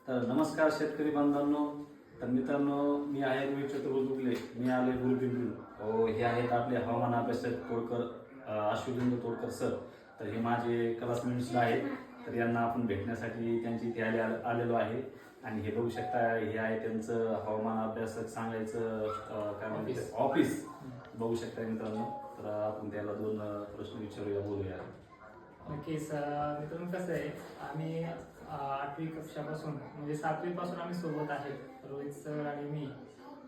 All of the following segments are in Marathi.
तर नमस्कार शेतकरी बांधवांनो. तर मित्रांनो, मी आहे रोहित चतुर्वेदी दुगले. मी आले गुरुपिंपरी. हे आहेत आपले हवामान अभ्यासक तोडकर, अश्वलिंद तोडकर सर. तर हे माझे क्लासमेट्स आहेत. तर यांना आपण भेटण्यासाठी त्यांची इथे आलेलो आहे. आणि हे बघू शकता, हे आहे त्यांचं हवामान अभ्यासक सांगायचं काय म्हणते ऑफिस. बघू शकता मित्रांनो. तर आपण त्याला दोन प्रश्न विचारूया, बोलूया. नक्कीच. मित्रांनो, कसं आहे, आम्ही 8वी कक्षापासून म्हणजे 7वी पासून आम्ही सोबत आहे. रोहित सर आणि मी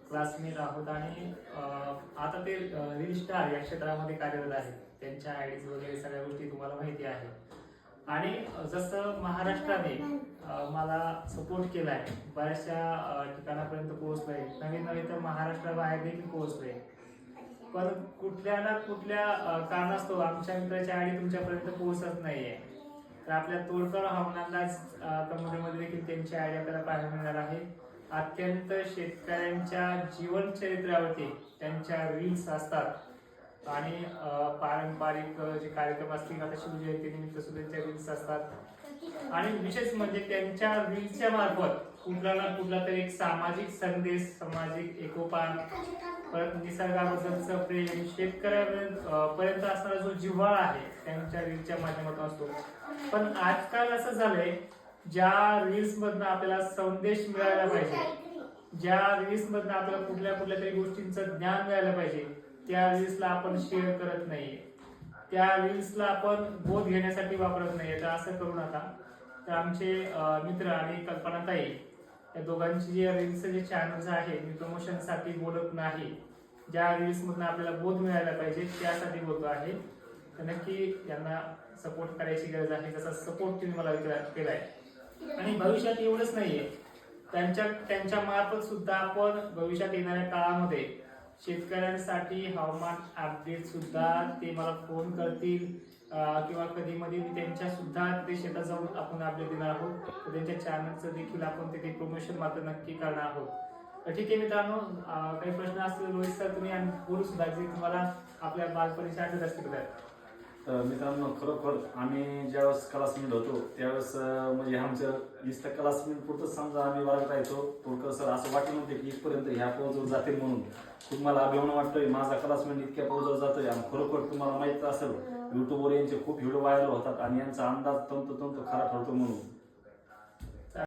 क्लासमेट आहोत आणि आता ते रील स्टार या क्षेत्रामध्ये कार्यरत आहेत. त्यांच्या आयडीज वगैरे सगळ्या गोष्टी तुम्हाला माहिती आहे. आणि जसं महाराष्ट्राने मला सपोर्ट केलाय, बऱ्याचशा ठिकाणापर्यंत पोहोचलोय, नवीन नवीन तर महाराष्ट्राबाहेर देखील पोहोचलोय. पण कुठल्या ना कुठल्या कारणास्तव आमच्या मित्राची आयडी तुमच्यापर्यंत पोहोचत नाहीये. तर आपल्या तोडकर हवामानाला कम्युनिटीमध्ये देखील त्यांची आयडी आपल्याला पाहायला मिळणार आहे. अत्यंत शेतकऱ्यांच्या जीवन चरित्रावरती त्यांच्या रील्स असतात आणि पारंपरिक जे कार्यक्रम असतील, आता शिवजयंतीनिमित्त सुद्धा त्यांच्या रील्स असतात. आणि विशेष म्हणजे त्यांच्या रील्सच्या मार्फत कुठला ना कुठला तरी एक सामाजिक संदेश, सामाजिक एकोपा, परत निसर्गाबद्दलचं प्रेम, शेतकऱ्यापर्यंत असणारा जो जिव्हाळा आहे त्यांच्या रील्सच्या माध्यमातून असतो. पण आजकाल असं झालंय, ज्या रील्स मधनं आपल्याला संदेश मिळायला पाहिजे, ज्या रील्स मधनं आपल्याला कुठल्या कुठल्या तरी गोष्टींचं ज्ञान मिळायला पाहिजे, त्या रील्सला आपण शेअर करत नाहीये, त्या रील्सला आपण बोध घेण्यासाठी वापरत नाहीये. तर असं करू नका. तर आमचे मित्र आणि कल्पनाताई या दोघांची जे रील्सचे जे चॅनल्स आहे, मी प्रमोशनसाठी बोलत नाही, ज्या रील्स मधून आपल्याला बोध मिळायला पाहिजे त्यासाठी बोलतो आहे. तर नक्की यांना सपोर्ट करायची गरज आहे, जसा सपोर्ट तुम्ही मला केलाय. आणि भविष्यात एवढंच नाहीये, त्यांच्या मार्फत सुद्धा आपण भविष्यात येणाऱ्या काळामध्ये शेतकऱ्यांसाठी हवामान अपडेट सुद्धा ते मला फोन करतील किंवा कधी मध्ये मी त्यांच्या सुद्धा ते शेतात जाऊन आपण अपडेट देणार आहोत. तर त्यांच्या चॅनलचं देखील आपण तिथे प्रमोशन मात्र नक्की करणार आहोत. तर ठीक आहे मित्रांनो, काही प्रश्न असतील रोहित सर तुम्ही बोलू सुद्धा, जे तुम्हाला आपल्या बालपणीच्या आठवत असतील. मित्रांनो, खरोखर आम्ही ज्यावेळेस क्लासमेट होतो त्यावेळेस म्हणजे आमचं नुसतं क्लासमेट पुरतच समजा आम्ही वर्गात राहायचो. तोडकर सर असं वाटलं नव्हते की इथपर्यंत ह्या पोहोचवर जाते म्हणून. खूप मला अभिमान वाटतोय, माझा क्लासमेट इतक्या पोहोचवर जातोय. आणि खरोखर तुम्हाला माहित असेल, युट्यूबवर यांचे खूप व्हिडिओ व्हायरल होतात आणि यांचा अंदाज तंतोतंत खरा ठरतो म्हणून.